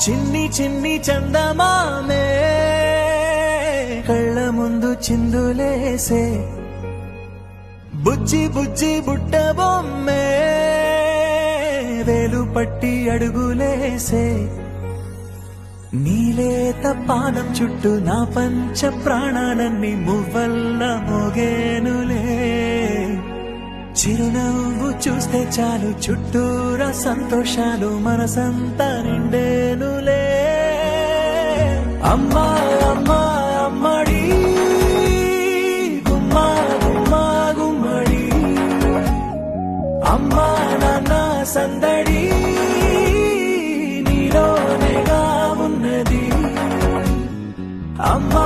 చిన్ని చిన్ని చందమామే కళ్ళ ముందు చిందులేసే బుజ్జి బుజ్జి బుట్ట బొమ్మే వేలు పట్టి అడుగులేసే నీలేత పానం చుట్టూ నా పంచ ప్రాణాలన్నీ మువ్వల్ల మోగేనులే చిరునవ్వు చూస్తే చాలు చుట్టూరా సంతోషాలు మనసంతా నిండేనులే అమ్మా అమ్మా అమ్మడి గుమ్మా గుమ్మా గుమ్మడి అమ్మా నాన్న సందడి నీలోనేగా ఉన్నది అమ్మ